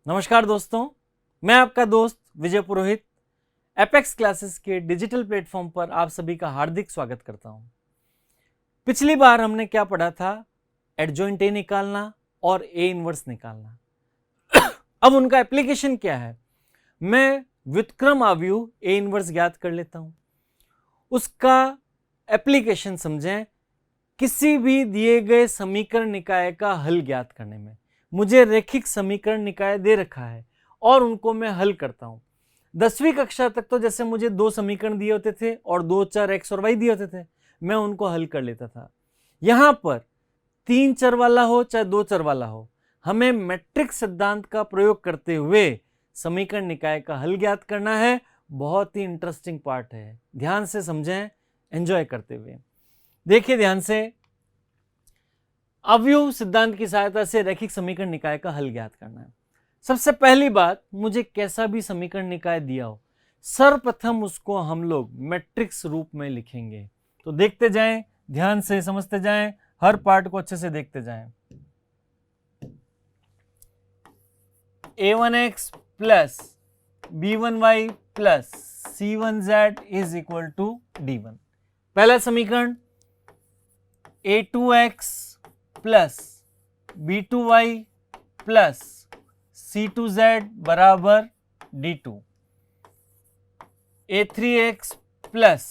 नमस्कार दोस्तों, मैं आपका दोस्त विजय पुरोहित एपेक्स क्लासेस के डिजिटल प्लेटफॉर्म पर आप सभी का हार्दिक स्वागत करता हूं। पिछली बार हमने क्या पढ़ा था? एडजॉइंट ए निकालना और ए इनवर्स निकालना। अब उनका एप्लीकेशन क्या है? मैं व्युत्क्रम आव्यूह ए इनवर्स ज्ञात कर लेता हूं। उसका एप्लीकेशन समझें। किसी भी दिए गए समीकरण निकाय का हल ज्ञात करने में मुझे रैखिक समीकरण निकाय दे रखा है और उनको मैं हल करता हूं। 10वीं कक्षा तक तो जैसे मुझे दो समीकरण दिए होते थे और दो चर एक्स और वाई दिए होते थे, मैं उनको हल कर लेता था। यहां पर 3 चर वाला हो चाहे 2 चर वाला हो, हमें मैट्रिक्स सिद्धांत का प्रयोग करते हुए समीकरण निकाय का हल ज्ञात करना है। बहुत ही इंटरेस्टिंग पार्ट है, ध्यान से समझें, एंजॉय करते हुए देखिए। ध्यान से, अवयव सिद्धांत की सहायता से रैखिक समीकरण निकाय का हल ज्ञात करना है। सबसे पहली बात, मुझे कैसा भी समीकरण निकाय दिया हो, सर्वप्रथम उसको हम लोग मैट्रिक्स रूप में लिखेंगे। तो देखते जाएं, ध्यान से समझते जाएं, हर पार्ट को अच्छे से देखते जाएं। a1x plus b1y plus c1z is equal to d1। पहला समीकरण a2x plus b2y plus c2z बराबर d2, a3x plus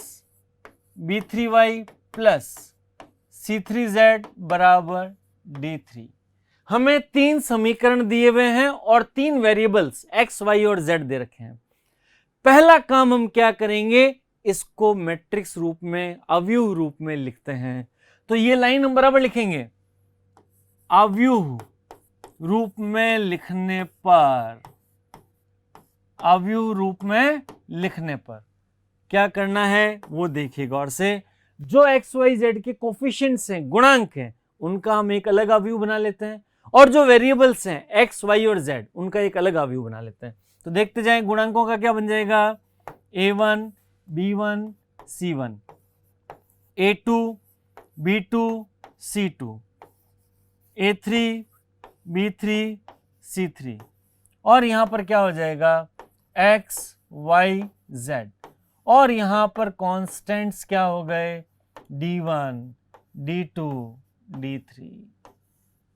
b3y plus c3z बराबर d3। हमें 3 समीकरण दिए हुए हैं और 3 वेरिएबल्स x, y और z दे रखे हैं। पहला काम हम क्या करेंगे, इसको मैट्रिक्स रूप में, अवयव रूप में लिखते हैं। तो ये लाइन हम बराबर लिखेंगे। अवयव रूप में लिखने पर, अवयव रूप में लिखने पर क्या करना है वो देखिए गौर से। जो एक्स वाई जेड के कोफिशिएंट्स हैं, गुणांक हैं, उनका हम एक अलग अवयव बना लेते हैं और जो वेरिएबल्स हैं एक्स, वाई और जेड, उनका एक अलग अवयव बना लेते हैं। तो देखते जाएं, गुणांकों का क्या बन जाएगा? a1 b1 c1, a2 b2 c2, a3 b3 c3 और यहां पर क्या हो जाएगा? x y z और यहां पर कांस्टेंट्स क्या हो गए? d1 d2 d3।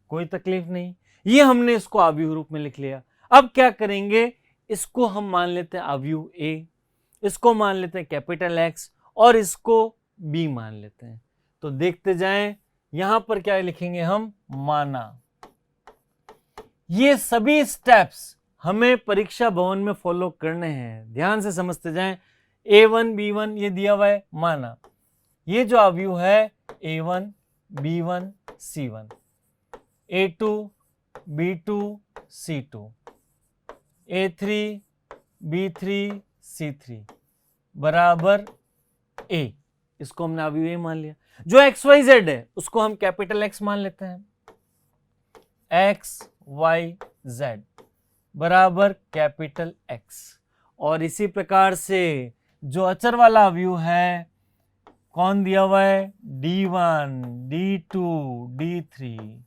कोई तकलीफ नहीं, ये हमने इसको अवयव रूप में लिख लिया। अब क्या करेंगे, इसको हम मान लेते हैं अवयव a, इसको मान लेते हैं कैपिटल X और इसको b मान लेते हैं। तो देखते जाएं, यहां पर क्या लिखेंगे हम? माना। ये सभी स्टेप्स हमें परीक्षा भवन में फॉलो करने हैं, ध्यान से समझते जाएं। a1 b1 ये दिया हुआ है, माना। ये जो अवयव है a1 b1 c1, a2 b2 c2, a3 b3 c3 बराबर a, इसको हमने अवयव a मान लिया। जो एक्स वाई जेड है उसको हम कैपिटल X मान लेते हैं, एक्स वाई जेड बराबर कैपिटल X। और इसी प्रकार से जो अचर वाला अवयव है, कौन दिया हुआ है? d1 d2 d3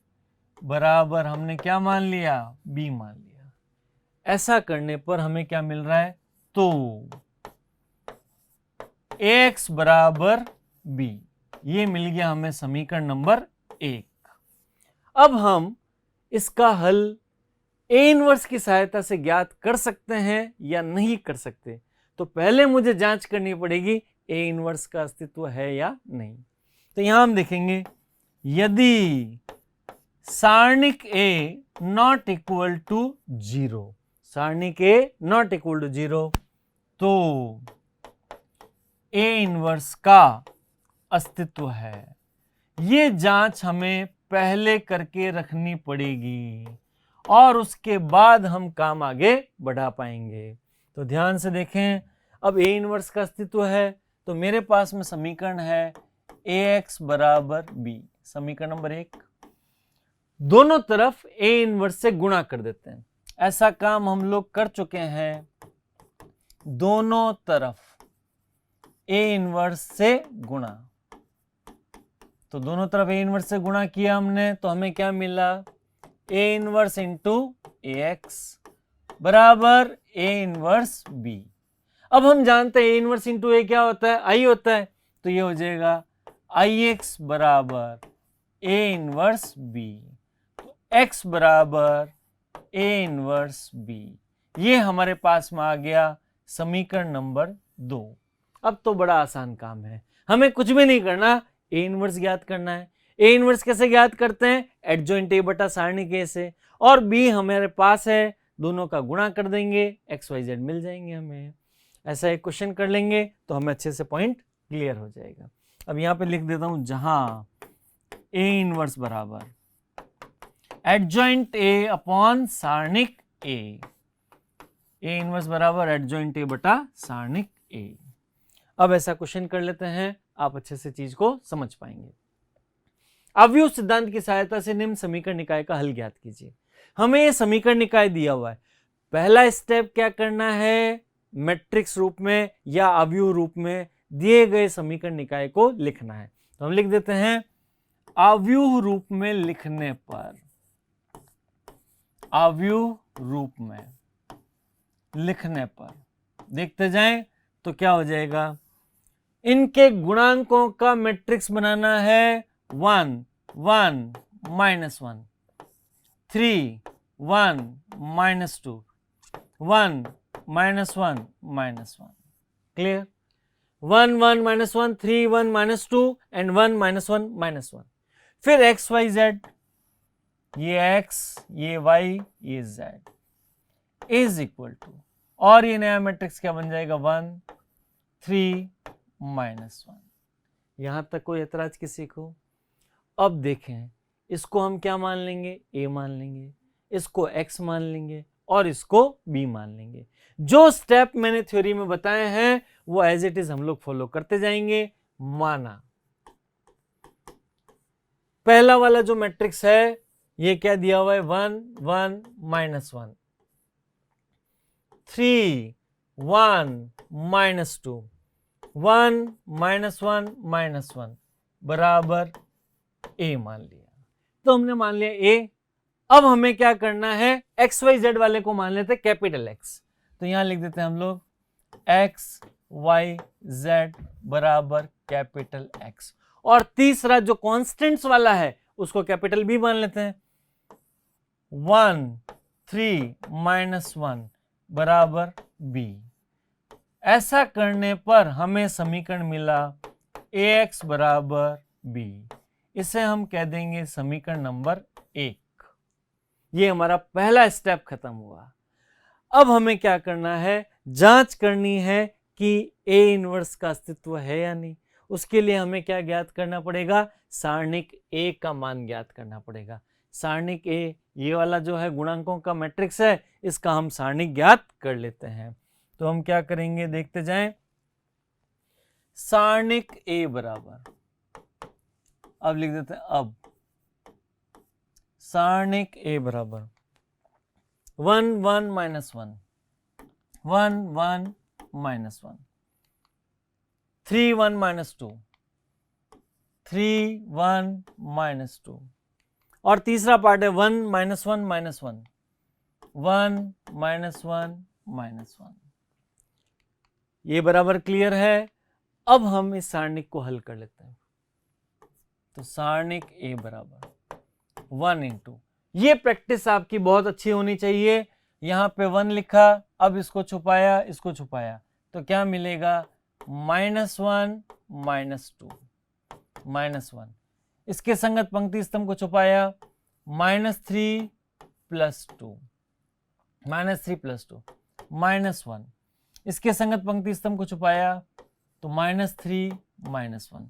बराबर हमने क्या मान लिया? b मान लिया। ऐसा करने पर हमें क्या मिल रहा है? तो ax बराबर b, ये मिल गया हमें समीकरण नंबर 1। अब हम इसका हल a इनवर्स की सहायता से ज्ञात कर सकते हैं या नहीं कर सकते। तो पहले मुझे जांच करनी पड़ेगी a इनवर्स का अस्तित्व है या नहीं। तो यहां हम देखेंगे, यदि सारणिक a नॉट इक्वल टू 0, सारणिक a नॉट इक्वल टू 0, तो a इनवर्स का अस्तित्व है। ये जांच हमें पहले करके रखनी पड़ेगी और उसके बाद हम काम आगे बढ़ा पाएंगे। तो ध्यान से देखें, अब a इनवर्स का अस्तित्व है तो मेरे पास में समीकरण है ax बराबर b, समीकरण नंबर 1। दोनों तरफ a इनवर्स से गुणा कर देते हैं। ऐसा काम हम लोग कर चुके हैं, दोनों तरफ a इनवर्स से गुणा। तो दोनों तरफ a इनवर्स से गुणा किया हमने, तो हमें क्या मिला? a इनवर्स इंटू ax बराबर ए इनवर्स बी। अब हम जानते हैं ए इनवर्स इंटू ए क्या होता है, आई होता है, तो ये हो जाएगा आई एक्स बराबर ए इनवर्स बी, तो एक्स बराबर ए इनवर्स बी। ये हमारे पास में आ गया समीकरण नंबर 2। अब तो बड़ा आसान काम है, हमें कुछ भी नहीं करना, ए इनवर्स ज्ञात करना है। ए इनवर्स कैसे ज्ञात करते हैं, एडजॉइंट ए बटा सारणिक ए से, और बी हमारे पास है, दोनों का गुणा कर देंगे, एक्स वाई जेड मिल जाएंगे हमें। ऐसा एक क्वेश्चन कर लेंगे तो हमें अच्छे से पॉइंट क्लियर हो जाएगा। अब यहाँ पे लिख देता हूं, जहां ए इनवर्स बराबर एडजॉइंट ए अपॉन सारणिक ए, ए इनवर्स बराबर एडजॉइंट ए बटा सारणिक ए। अब ऐसा क्वेश्चन कर लेते हैं, आप अच्छे से चीज को समझ पाएंगे। अवयव सिद्धांत की सहायता से निम्न समीकरण निकाय का हल ज्ञात कीजिए। हमें ये समीकरण निकाय दिया हुआ है, पहला स्टेप क्या करना है, मैट्रिक्स रूप में या अवयव रूप में दिए गए समीकरण निकाय को लिखना है। तो हम लिख देते हैं, अवयव रूप में लिखने पर, अवयव रूप में लिखने पर देखते जाएं तो क्या हो जाएगा, इनके गुणांकों का मैट्रिक्स बनाना है 1 1 -1, 3 1 -2, 1 -1 -1। Clear, 1 1 -1, 3 1 -2 and 1 -1 -1। फिर एक्स वाई जेड, ये x ये y ये z इज इक्वल टू, और ये नया मैट्रिक्स क्या बन जाएगा, 1 3 -1। यहां तक कोई एतराज किसी को? अब देखें, इसको हम क्या मान लेंगे, a मान लेंगे, इसको x मान लेंगे और इसको b मान लेंगे। जो स्टेप मैंने थ्योरी में बताए हैं वो एज इट इज हम लोग फॉलो करते जाएंगे। माना पहला वाला जो मैट्रिक्स है ये क्या दिया हुआ है, 1 1 -1, 3 1 -2, 1 -1 -1 बराबर a मान लिया। तो हमने मान लिया a। अब हमें क्या करना है, एक्स वाई जेड वाले को मान लेते हैं कैपिटल एक्स, तो यहां लिख देते हैं हम लोग एक्स वाई जेड बराबर कैपिटल एक्स, और तीसरा जो कॉन्स्टेंट्स वाला है उसको कैपिटल बी मान लेते हैं, 1 3 -1 बराबर बी। ऐसा करने पर हमें समीकरण मिला ax बराबर b। इसे हम कह देंगे समीकरण नंबर 1। ये हमारा पहला स्टेप खत्म हुआ। अब हमें क्या करना है, जांच करनी है कि a इनवर्स का अस्तित्व है या नहीं। उसके लिए हमें क्या ज्ञात करना पड़ेगा, सारणिक a का मान ज्ञात करना पड़ेगा। सारणिक a, ये वाला जो है गुणांकों का मैट्रिक्स है, इसका हम सारणिक ज्ञात कर लेते हैं। तो हम क्या करेंगे, देखते जाएं। सारणिक a बराबर, अब लिख देते हैं, अब सारणिक a बराबर 1 1 -1, 1 1 -1, 3 1 -2, 3 1 -2, और तीसरा पार्ट है 1 -1 -1, 1 -1 -1। ये बराबर क्लियर है। अब हम इस सारणिक को हल कर लेते हैं। तो सारणिक a बराबर 1 इंटू, ये प्रैक्टिस आपकी बहुत अच्छी होनी चाहिए। यहां पे 1 लिखा, अब इसको छुपाया, इसको छुपाया, तो क्या मिलेगा, -1 -2 -1। इसके संगत पंक्ति स्तंभ को छुपाया, -3 + 2 -1। इसके संगत पंक्ति स्तंभ को छुपाया तो -3 -1।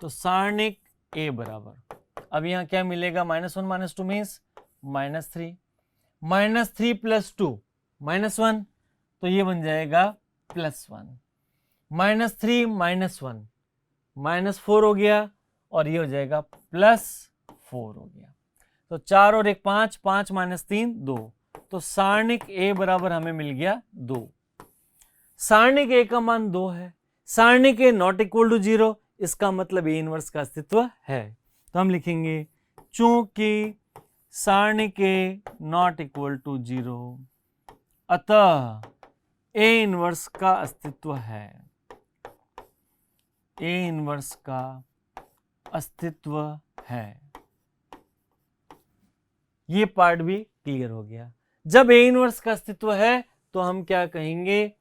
तो सारणिक a बराबर, अब यहां क्या मिलेगा, -1 -2 मीन्स -3, -3 + 2 -1, तो ये बन जाएगा +1, -3 -1 -4 हो गया, और ये हो जाएगा +4 हो गया। तो 4 और 1 5, 5 - 3 2, तो सारणिक a बराबर हमें मिल गया 2। सारणिक a का मान 2 है, सारणिक a नॉट इक्वल टू 0, इसका मतलब a इनवर्स का अस्तित्व है। तो हम लिखेंगे, चूंकि सारणिक a नॉट इक्वल टू 0, अतः ए इनवर्स का अस्तित्व है, ए इनवर्स का अस्तित्व है। ये पार्ट भी क्लियर हो गया। जब ए इनवर्स का अस्तित्व है तो हम क्या कहेंगे,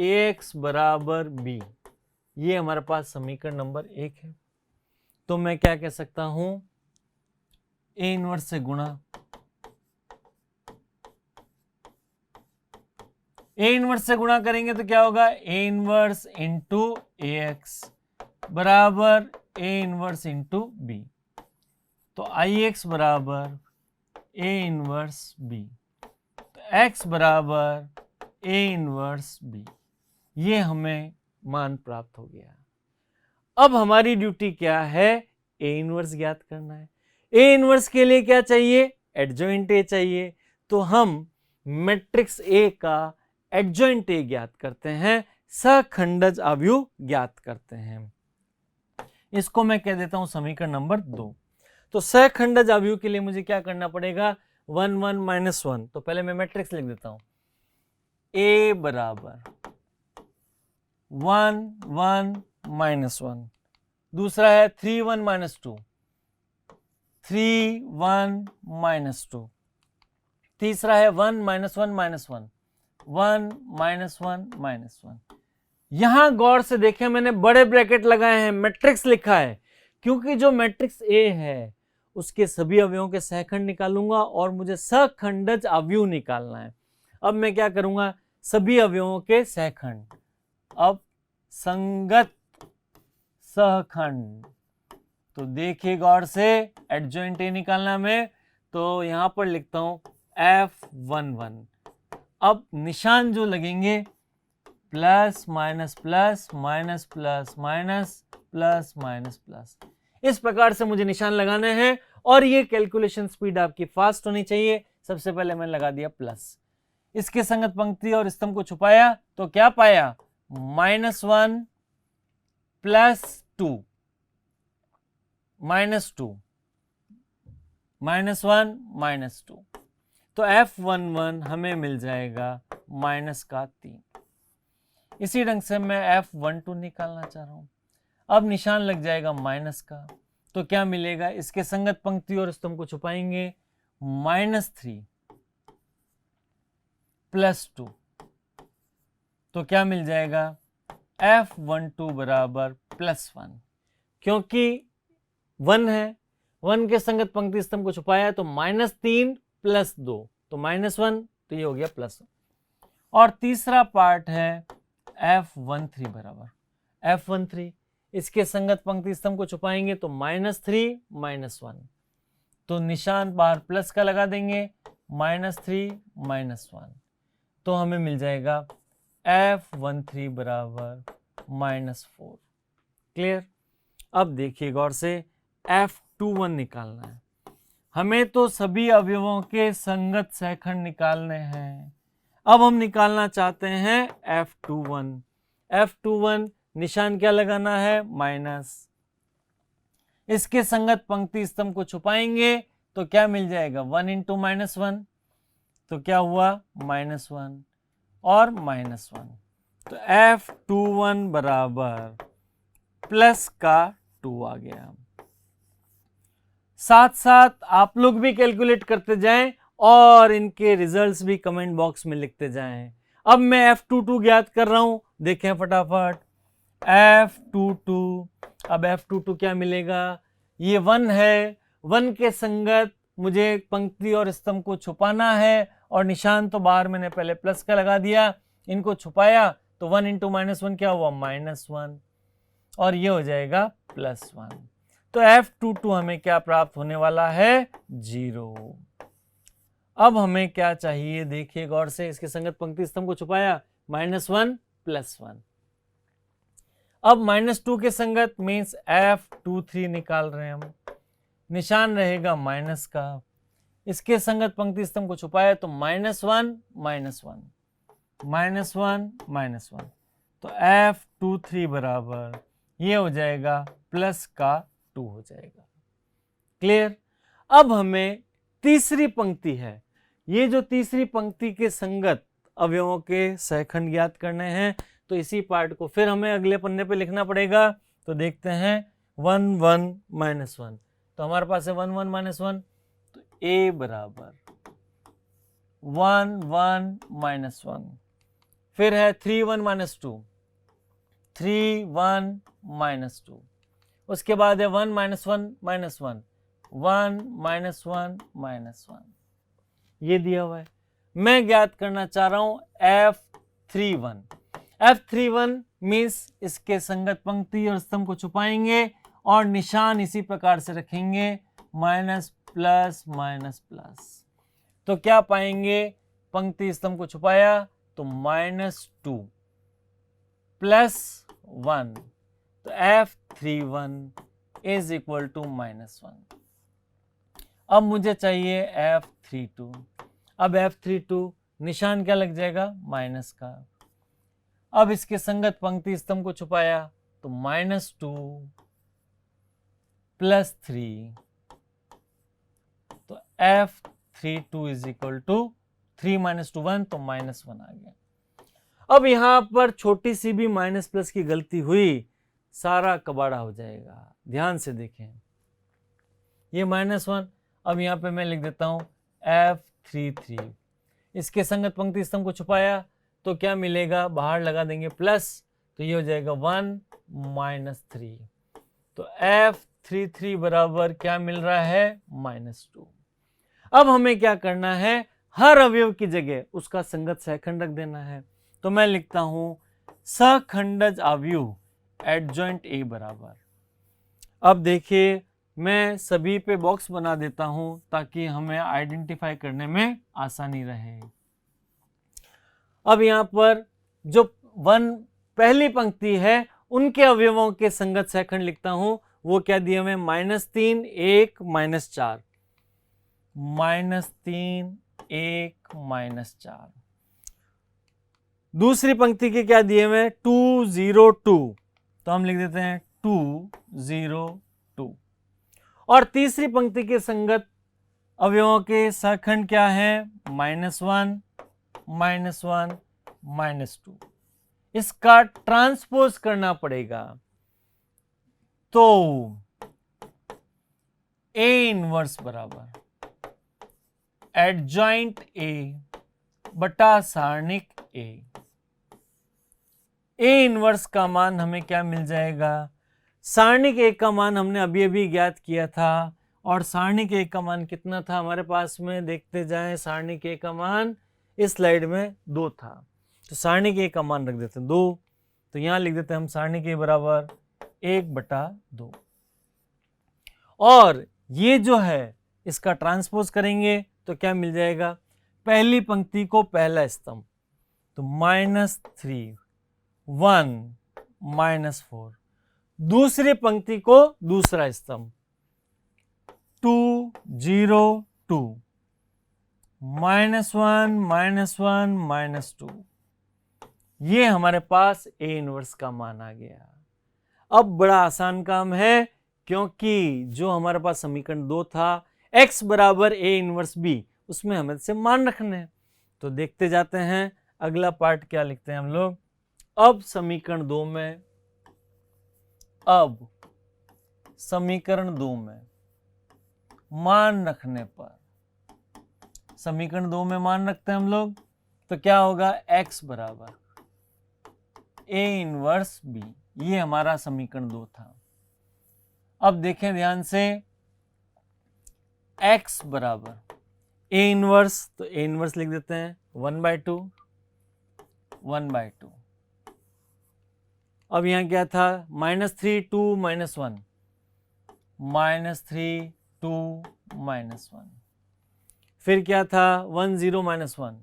Ax बराबर बी, ये हमारे पास समीकरण नंबर 1 है। तो मैं क्या कह सकता हूं, ए इनवर्स से गुणा, ए इनवर्स से गुणा करेंगे तो क्या होगा, A inverse into A x बराबर ए इनवर्स इंटू बी। तो आई एक्स बराबर ए इनवर्स बी, तो एक्स बराबर ए इनवर्स बी, ये हमें मान प्राप्त हो गया। अब हमारी ड्यूटी क्या है, ए इनवर्स ज्ञात करना है। ए इनवर्स के लिए क्या चाहिए, एडजॉइंट ए चाहिए। तो हम मैट्रिक्स ए का एडजॉइंट ए ज्ञात करते हैं, सखंडज अवयव ज्ञात करते हैं। इसको मैं कह देता हूं समीकरण नंबर 2। तो सखंडज अवयव के लिए मुझे क्या करना पड़ेगा, 1 1 माइनस 1। तो पहले मैं मैट्रिक्स लिख देता हूं, ए बराबर 1 1 माइनस 1, दूसरा है 3 1 माइनस 2, 3 1 माइनस 2, तीसरा है 1 माइनस 1 माइनस 1, 1 माइनस 1 माइनस 1। यहां गौर से देखें, मैंने बड़े ब्रैकेट लगाए हैं, मैट्रिक्स लिखा है, क्योंकि जो मैट्रिक्स ए है उसके सभी अवयवों के सहखंड निकालूंगा और मुझे सखंडज अवयव निकालना है। अब मैं क्या करूंगा, सभी अवयवों के सहखंड, अब संगत सहखंड। तो देखिए गौर से, एडजॉइंट ए निकालना में, तो यहां पर लिखता हूं F11। अब निशान जो लगेंगे, plus minus plus minus plus minus plus minus plus, इस प्रकार से मुझे निशान लगाने हैं। और ये कैलकुलेशन स्पीड आपकी फास्ट होनी चाहिए। सबसे पहले मैंने लगा दिया प्लस, इसके संगत पंक्ति और स्तंभ को छुपाया तो क्या पाया, -1 +2 -2 -1 -2। तो F11 हमें मिल जाएगा -3। इसी ढंग से मैं F12 निकालना चाह रहा हूं। अब निशान लग जाएगा माइनस का, तो क्या मिलेगा, इसके संगत पंक्ति और स्तंभ को छुपाएंगे, -3 +2, तो क्या मिल जाएगा, F12 बराबर +1। क्योंकि 1 है, 1 के संगत पंक्ति स्तंभ को छुपाया तो -3 + 2, तो -1, तो ये हो गया +1। और तीसरा पार्ट है F13 बराबर F13, इसके संगत पंक्ति स्तंभ को छुपाएंगे तो -3 -1, तो निशान बाहर प्लस का लगा देंगे, -3 -1, तो हमें मिल जाएगा F13 बराबर -4। क्लियर। अब देखिए गौर से, F21 निकालना है हमें, तो सभी अवयवों के संगत सहखंड निकालने हैं। अब हम निकालना चाहते हैं F21। F21 निशान क्या लगाना है, माइनस, इसके संगत पंक्ति स्तंभ को छुपाएंगे तो क्या मिल जाएगा, 1 × -1, तो क्या हुआ, -1 और -1, तो F21 बराबर प्लस का 2 आ गया। साथ साथ आप लोग भी कैलकुलेट करते जाएं और इनके रिजल्ट्स भी कमेंट बॉक्स में लिखते जाएं। अब मैं F22 ज्ञात कर रहा हूं, देखें फटाफट, F22। अब F22 क्या मिलेगा, ये 1 है, 1 के संगत मुझे पंक्ति और स्तंभ को छुपाना है और निशान तो बाहर मैंने पहले प्लस का लगा दिया, इनको छुपाया तो 1 × -1 क्या हुआ, -1, और ये हो जाएगा +1। तो F22 हमें क्या प्राप्त होने वाला है, 0। अब हमें क्या चाहिए, देखिए गौर से, इसके संगत पंक्ति स्तंभ को छुपाया, -1 +1। अब -2 के संगत मीन्स F23 निकाल रहे हैं हम, निशान रहेगा माइनस का, इसके संगत पंक्ति स्तंभ को छुपाया तो -1 -1 -1, तो F23 बराबर ये हो जाएगा प्लस का 2 हो जाएगा। क्लियर। अब हमें तीसरी पंक्ति है, ये जो तीसरी पंक्ति के संगत अवयवों के सहखंड ज्ञात करने हैं। तो इसी पार्ट को फिर हमें अगले पन्ने पे लिखना पड़ेगा। तो देखते हैं 1 1 -1, तो हमारे पास है 1 1 -1, तो a बराबर 1 1 -1, फिर है 3 1 -2, 3 1 -2, उसके बाद है 1 -1 -1, 1 -1 -1, ये दिया हुआ है। मैं ज्ञात करना चाह रहा हूं F31। F31 मीन्स इसके संगत पंक्ति और स्तंभ को छुपाएंगे और निशान इसी प्रकार से रखेंगे, माइनस प्लस माइनस प्लस। तो क्या पाएंगे, पंक्ति स्तंभ को छुपाया तो -2 + 1, तो F31 इज इक्वल टू -1। अब मुझे चाहिए F32। अब F32 निशान क्या लग जाएगा, माइनस का। अब इसके संगत पंक्ति स्तंभ को छुपाया तो -2 + 3, तो F32 इज इक्वल टू 3 - 2 1, तो -1 आ गया। अब यहां पर छोटी सी भी माइनस प्लस की गलती हुई, सारा कबाड़ा हो जाएगा। ध्यान से देखें, ये -1, अब यहां पे मैं लिख देता हूं F33। इसके संगत पंक्ति स्तंभ को छुपाया तो क्या मिलेगा, बाहर लगा देंगे प्लस, तो ये हो जाएगा 1 - 3, तो F33 बराबर क्या मिल रहा है, -2। अब हमें क्या करना है, हर अवयव की जगह उसका संगत सहखंड रख देना है। तो मैं लिखता हूं सहखंडज अवयव एडजॉइंट ए बराबर। अब देखिए मैं सभी पे बॉक्स बना देता हूं ताकि हमें आइडेंटिफाई करने में आसानी रहे। अब यहां पर जो पहली पंक्ति है उनके अवयवों के संगत सहखंड लिखता हूं, वो क्या दिए हुए, -3 1 -4, -3 1 -4। दूसरी पंक्ति के क्या दिए हुए, 2 0 2, तो हम लिख देते हैं 2 0 2। और तीसरी पंक्ति के संगत अवयवों के सहखंड क्या है, -1 -1 -2। इसका ट्रांसपोज करना पड़ेगा, तो A इनवर्स बराबर एडजॉइंट A बटा सारणिक A। A इनवर्स का मान हमें क्या मिल जाएगा, सारणिक A का मान हमने अभी अभी ज्ञात किया था, और सारणिक A का मान कितना था हमारे पास में, देखते जाएं। सारणिक A का मान इस स्लाइड में 2 था, तो सारणिक A का मान रख देते हैं 2, तो यहां लिख देते हैं हम सारणिक A बराबर 1/2। और ये जो है इसका ट्रांसपोज करेंगे तो क्या मिल जाएगा, पहली पंक्ति को पहला स्तंभ, तो -3 1 -4, दूसरी पंक्ति को दूसरा स्तंभ 2 0 2, -1 -1 -2, ये हमारे पास A इनवर्स का मान आ गया। अब बड़ा आसान काम है, क्योंकि जो हमारे पास समीकरण 2 था x बराबर A इनवर्स B, उसमें हमें से मान रखने हैं। तो देखते जाते हैं अगला पार्ट क्या लिखते हैं हम लोग। अब समीकरण 2 में, अब समीकरण 2 में मान रखने पर, समीकरण 2 में मान रखते हैं हम लोग, तो क्या होगा, x बराबर A इनवर्स B, ये हमारा समीकरण 2 था। अब देखें ध्यान से, x बराबर A इनवर्स, तो A इनवर्स लिख देते हैं 1/2 1/2। अब यहां क्या था, -3 2 -1, -3 2 -1, फिर क्या था 1 0 -1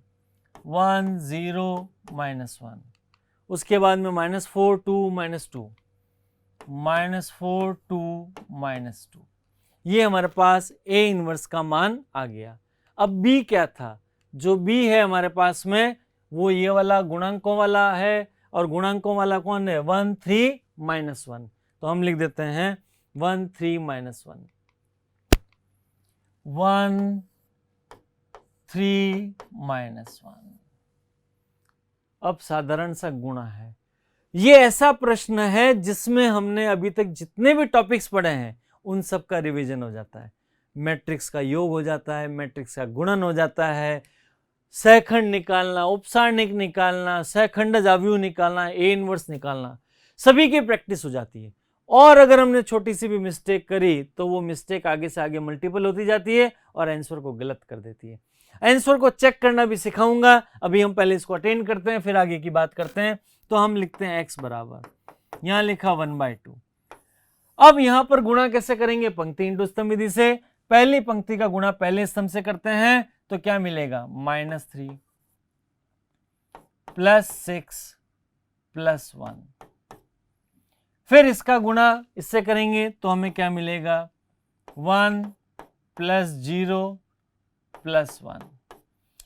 1 0 -1, उसके बाद में -4 2 -2 -4 2 -2, ये हमारे पास A इनवर्स का मान आ गया। अब B क्या था, जो B है हमारे पास में वो ये वाला गुणांकों वाला है, और गुणांकों वाला कौन है, 1 3 -1, तो हम लिख देते हैं 1 3 -1 1 3 -1। अब साधारण सा गुणा है। ये ऐसा प्रश्न है जिसमें हमने अभी तक जितने भी टॉपिक्स पढ़े हैं उन सब का रिवीजन हो जाता है। मैट्रिक्स का योग हो जाता है, मैट्रिक्स का गुणन हो जाता है, सहखंड निकालना, उपसारणिक निकालना, सहखंडज अवयव निकालना, ए इनवर्स निकालना, सभी की प्रैक्टिस हो जाती है। और अगर हमने छोटी सी भी मिस्टेक करी तो वो मिस्टेक आगे से आगे मल्टीपल होती जाती है और आंसर को गलत कर देती है। आंसर को चेक करना भी सिखाऊंगा, अभी हम पहले इसको अटेंड करते हैं फिर आगे की बात करते हैं। तो हम लिखते हैं x बराबर, यहां लिखा 1/2। अब यहां पर गुणा कैसे करेंगे? पंक्ति इंटू स्तंभ विधि से। पहली पंक्ति का गुणा पहले स्तंभ से करते हैं तो क्या मिलेगा? -3 +6 +1। फिर इसका गुणा इससे करेंगे तो हमें क्या मिलेगा? 1 + 0 + 1।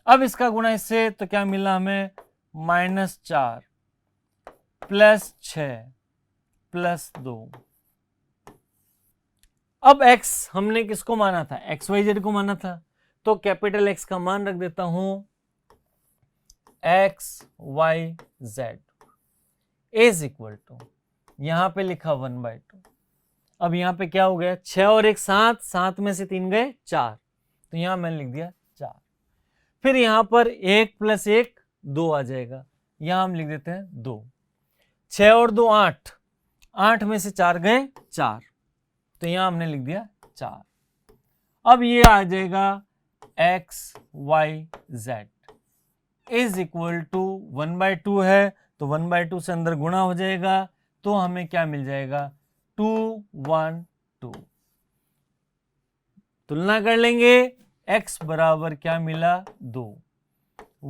अब इसका गुणा इससे तो क्या मिला हमें? -4 +6 +2। अब x हमने किसको माना था? XYZ को माना था, तो कैपिटल X का मान रख देता हूं XYZ इज इक्वल टू, यहां पे लिखा 1/2। अब यहां पे क्या हो गया? 6 और 1 7, 7 में से 3 गए 4, तो यहां मैंने लिख दिया 4। फिर यहां पर 1 + 1 2 आ जाएगा, यहां हम लिख देते हैं 2। 6 और 2 8, 8 में से 4 गए 4, तो यहां हमने लिख दिया 4। अब ये आ जाएगा XYZ इज इक्वल टू 1/2 है, तो 1/2 से अंदर गुणा हो जाएगा, तो हमें क्या मिल जाएगा? 2 1 2। तुलना कर लेंगे, x बराबर क्या मिला? 2,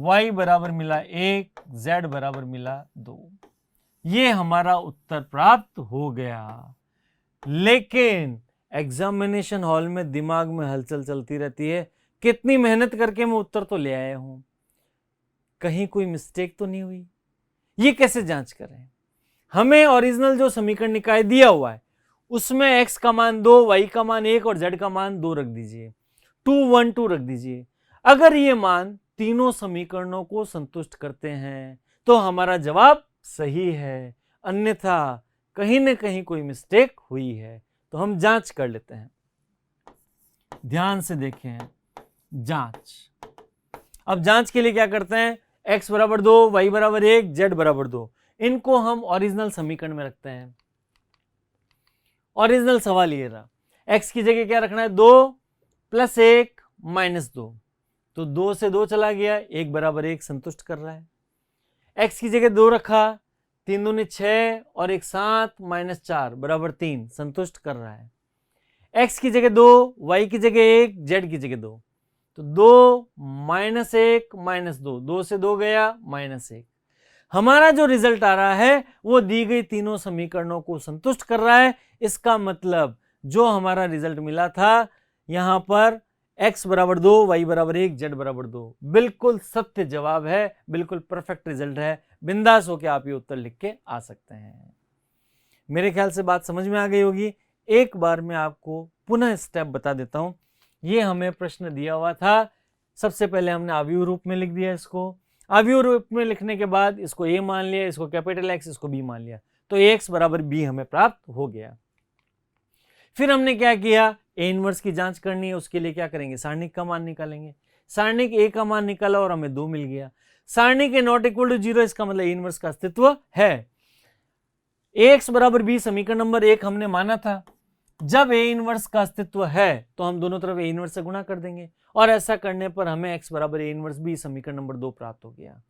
y बराबर मिला 1, z बराबर मिला 2। ये हमारा उत्तर प्राप्त हो गया। लेकिन एग्जामिनेशन हॉल में दिमाग में हलचल चलती रहती है, कितनी मेहनत करके मैं उत्तर तो ले आया हूं, कहीं कोई मिस्टेक तो नहीं हुई। ये कैसे जांच करें? हमें ओरिजिनल जो समीकरण निकाय दिया हुआ है उसमें x का मान 2, y का मान 1 और z का मान 2 रख दीजिए, 2 1 2 रख दीजिए। अगर ये मान तीनों समीकरणों को संतुष्ट करते हैं तो हमारा जवाब सही है, अन्यथा कहीं ना कहीं कोई मिस्टेक हुई है। तो हम जांच कर लेते हैं, ध्यान से देखें जांच। अब जांच के लिए क्या करते हैं? x बराबर 2, y बराबर 1, z बराबर 2, इनको हम ओरिजिनल समीकरण में रखते हैं। ओरिजिनल सवाल ये रहा, x की जगह क्या रखना है? 2 + 1 -2, तो 2 से 2 चला गया, 1 बराबर 1 संतुष्ट कर रहा है। x की जगह 2 रखा, 3 दूनी 6 और 1 7 -4 बराबर 3 संतुष्ट कर रहा है। x की जगह 2, y की जगह 1, z की जगह 2, तो 2 -1 -2, 2 से 2 गया -1। हमारा जो रिजल्ट आ रहा है वो दी गई तीनों समीकरणों को संतुष्ट कर रहा है। इसका मतलब जो हमारा रिजल्ट मिला था यहां पर x बराबर 2, y बराबर 1, z बराबर 2 बिल्कुल सत्य जवाब है, बिल्कुल परफेक्ट रिजल्ट है। बिंदास होकर आप ये उत्तर लिख के आ सकते हैं। मेरे ख्याल से बात समझ में आ गई होगी। एक बार मैं आपको पुनः स्टेप बता देता हूं। ये हमें प्रश्न दिया हुआ था, सबसे पहले हमने अवयव रूप में लिख दिया इसको। अवयव रूप में लिखने के बाद इसको a मान लिया, इसको कैपिटल X, इसको b मान लिया, तो ax बराबर b हमें प्राप्त हो गया। फिर हमने क्या किया? a इनवर्स की जांच करनी है, उसके लिए क्या करेंगे? सारणिक का मान निकालेंगे। सारणिक a का मान निकाला और हमें 2 मिल गया। सारणिक नॉट इक्वल टू 0, इसका मतलब a इनवर्स का अस्तित्व है। ax बराबर b समीकरण नंबर 1 हमने माना था। जब a इनवर्स का अस्तित्व है तो हम दोनों तरफ a इनवर्स से गुणा कर देंगे, और ऐसा करने पर हमें x बराबर a इनवर्स b समीकरण नंबर 2 प्राप्त हो गया।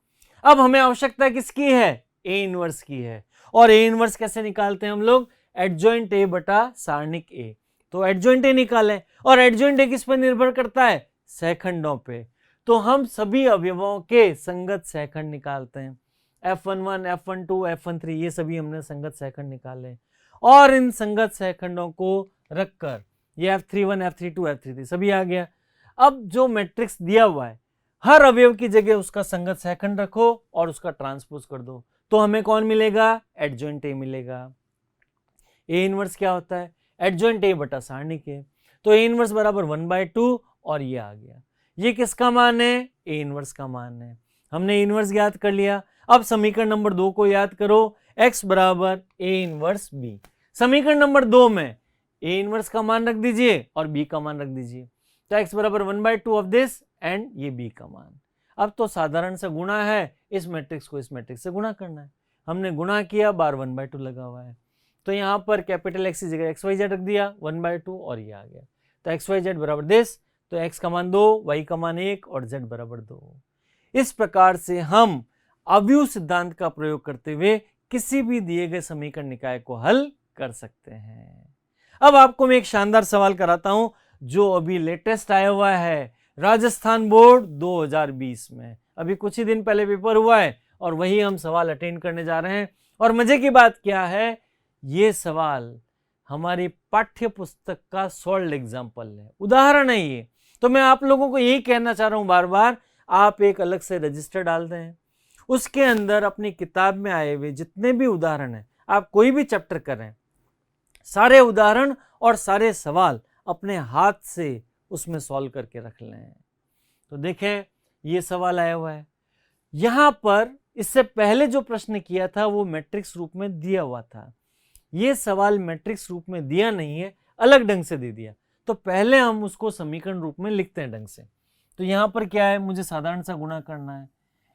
अब हमें आवश्यकता किसकी है? a इनवर्स की है। और a इनवर्स कैसे निकालते हैं हम लोग? एडजॉइंट a बटा सारणिक a। तो एडजॉइंट a निकालें, और एडजॉइंट a किस पर निर्भर करता है? सहखंडों पे। तो हम सभी अवयवों के संगत सहखंड निकालते हैं। F11, F12, F13 ये सभी हमने संगत सहखंड निकाले, और इन संगत सहखंडों को रखकर ये F31, F32, F33 सभी आ गया। अब जो मैट्रिक्स दिया हुआ है हर अवयव की जगह उसका संगत सहखंड रखो और उसका ट्रांसपोज कर दो, तो हमें कौन मिलेगा? एडजॉइंट a मिलेगा। a इनवर्स क्या होता है? एडजॉइंट a बटा सारणिक a। तो a इनवर्स बराबर 1/2, और ये आ गया। ये किसका मान है? a इनवर्स का मान है। हमने इनवर्स ज्ञात कर लिया। अब समीकरण नंबर 2 को याद करो, x बराबर a इनवर्स b। समीकरण नंबर 2 में a इनवर्स का मान रख दीजिए और b का मान रख दीजिए, तो x बराबर 1/2 ऑफ दिस एंड ये b का मान। अब तो साधारण सा गुणा है, इस मैट्रिक्स को इस मैट्रिक्स से गुणा करना है। हमने गुणा किया, बार 1/2 लगा हुआ है, तो यहाँ पर कैपिटल X की जगह XYZ रख दिया 1/2 और ये आ गया। तो XYZ बराबर दिस, तो x का मान 2, y का मान 1 और z बराबर 2। इस प्रकार से हम अवयव सिद्धांत का प्रयोग करते हुए किसी भी दिए गए समीकरण निकाय को हल कर सकते हैं। अब आपको मैं एक शानदार सवाल कराता हूं जो अभी लेटेस्ट आया हुआ है राजस्थान बोर्ड 2020 में। अभी कुछ ही दिन पहले पेपर हुआ है और वही हम सवाल अटेंड करने जा रहे हैं। और मजे की बात क्या है, ये सवाल हमारी पाठ्य पुस्तक का सॉल्व्ड एग्जाम्पल है, उदाहरण है ये। तो मैं आप लोगों को यही कहना चाह रहा हूं बार बार, आप एक अलग से रजिस्टर डाल दें, उसके अंदर अपनी किताब में आए हुए जितने भी उदाहरण हैं, आप कोई भी चैप्टर करें, सारे उदाहरण और सारे सवाल अपने हाथ से उसमें सॉल्व करके रख लें। तो देखें ये सवाल आया हुआ है यहां पर। इससे पहले जो प्रश्न किया था वो मैट्रिक्स रूप में दिया हुआ था, ये सवाल मैट्रिक्स रूप में दिया नहीं है, अलग ढंग से दे दिया। तो पहले हम उसको समीकरण रूप में लिखते हैं ढंग से। तो यहां पर क्या है, मुझे साधारण सा गुणा करना है,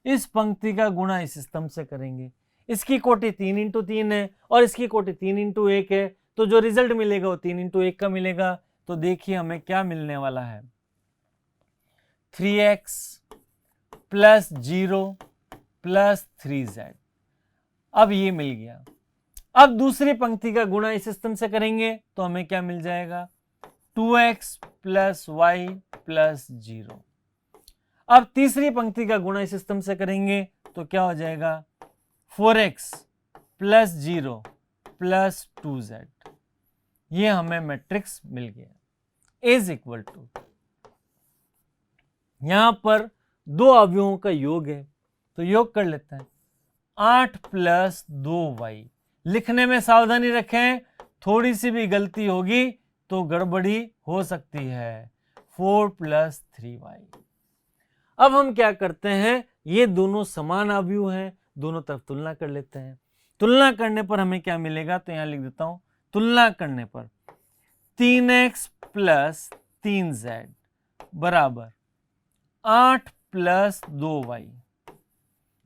इस पंक्ति का गुणा इस स्तंभ से करेंगे। इसकी कोटि 3 इंटू 3 है और इसकी कोटि 3 इंटू 1 है, तो जो रिजल्ट मिलेगा वो 3 इंटू 1 का मिलेगा। तो देखिए हमें क्या मिलने वाला है, 3x प्लस 0 प्लस 3z। अब ये मिल गया। अब दूसरी पंक्ति का गुणा इस स्तंभ से करेंगे तो हमें क्या मिल जाएगा, 2x प्लस वाई प्लस 0। अब तीसरी पंक्ति का गुणा इस स्तंभ से करेंगे तो क्या हो जाएगा, 4x प्लस 0 प्लस 2z। ये हमें मैट्रिक्स मिल गया इज इक्वल टू, यहां पर दो अवयवों का योग है तो योग कर लेते हैं, 8 प्लस 2y। लिखने में सावधानी रखें, थोड़ी सी भी गलती होगी तो गड़बड़ी हो सकती है, 4 प्लस 3y। अब हम क्या करते हैं, ये दोनों समान अवयव हैं, दोनों तरफ तुलना कर लेते हैं। तुलना करने पर हमें क्या मिलेगा, तो यहां लिख देता हूं, तुलना करने पर 3x प्लस 3z बराबर 8 प्लस 2y।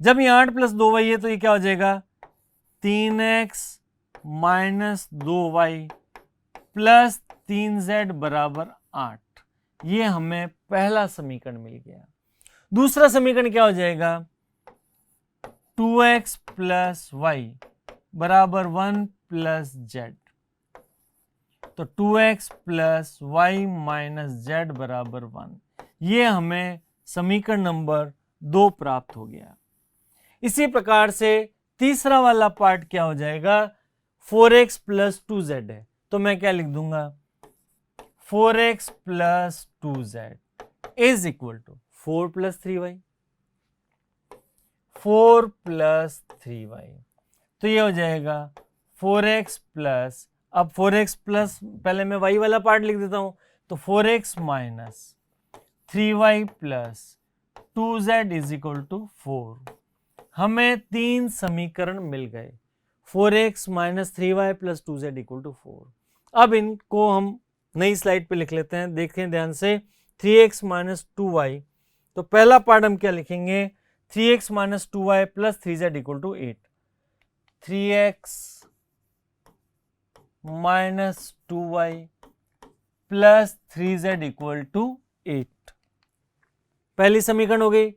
जब ये 8 प्लस 2y है तो ये क्या हो जाएगा, 3x minus 2y plus 3z बराबर 8। ये हमें पहला समीकरण मिल गया। दूसरा समीकरण क्या हो जाएगा, 2x प्लस y बराबर 1 प्लस z। तो 2x plus Y minus Z बराबर 1। ये हमें समीकरण नंबर 2 प्राप्त हो गया। इसी प्रकार से तीसरा वाला पार्ट क्या हो जाएगा, 4x प्लस 2z है तो मैं क्या लिख दूंगा, 4x plus 2z is equal to 4 plus 3y, 4 plus 3y। तो ये हो जाएगा 4x प्लस, अब 4x प्लस, पहले मैं y वाला पार्ट लिख देता हूं, तो 4x minus 3y plus 2z is equal to 4। हमें 3 समीकरण मिल गए, 4x minus 3y plus 2z equal to 4। अब इनको हम नई स्लाइड पे लिख लेते हैं, देखें ध्यान से, 3x माइनस 2y। तो पहला पार्ट हम क्या लिखेंगे, 3x minus 2y plus 3z equal to 8। 3x minus 2y plus 3z equal to 8। पहली समीकरण हो गई।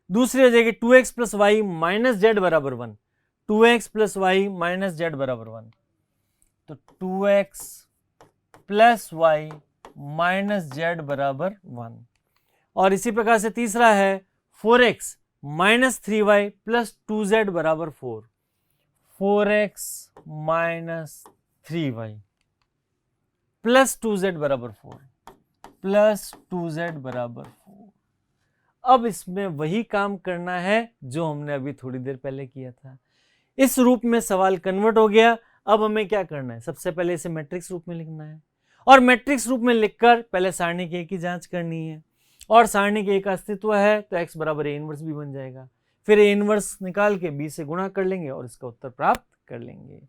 दूसरी हो जाएगी 2x plus Y minus Z बराबर 1। 2x plus Y minus Z बराबर 1। तो 2x plus Y minus Z बराबर 1। और इसी प्रकार से तीसरा है 4x minus 3y plus 2z बराबर 4। 4x minus 3y plus 2z बराबर 4 प्लस 2z बराबर 4। अब इसमें वही काम करना है जो हमने अभी थोड़ी देर पहले किया था। इस रूप में सवाल कन्वर्ट हो गया। अब हमें क्या करना है, सबसे पहले इसे मैट्रिक्स रूप में लिखना है और मैट्रिक्स रूप में लिखकर पहले सारणी के की जांच करनी है। और सारणी के का अस्तित्व है तो x बराबर a इनवर्स भी बन जाएगा। फिर ए इनवर्स निकाल के बी से गुणा कर लेंगे और इसका उत्तर प्राप्त कर लेंगे।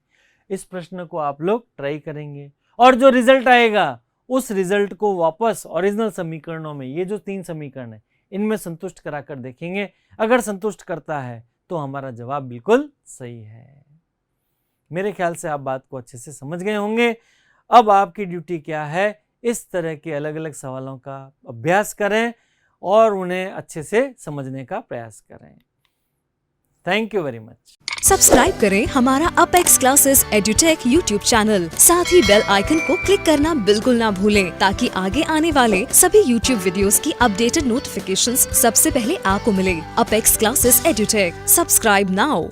इस प्रश्न को आप लोग ट्राई करेंगे और जो रिजल्ट आएगा उस रिजल्ट को वापस ओरिजिनल समीकरणों में, ये जो 3 समीकरण है इनमें संतुष्ट कराकर देखेंगे। अगर संतुष्ट करता है तो हमारा जवाब बिल्कुल सही है। मेरे ख्याल से आप बात को अच्छे से समझ गए होंगे। अब आपकी ड्यूटी क्या है, इस तरह के अलग अलग सवालों का अभ्यास करें और उन्हें अच्छे से समझने का प्रयास करें। Thank you very much. Subscribe करें हमारा apex classes edutech YouTube channel, साथ ही बेल आइकन को क्लिक करना बिल्कुल ना भूलें ताकि आगे आने वाले सभी यूट्यूब वीडियोस की अपडेटेड नोटिफिकेशंस सबसे पहले आपको मिले। Apex classes edutech, subscribe now.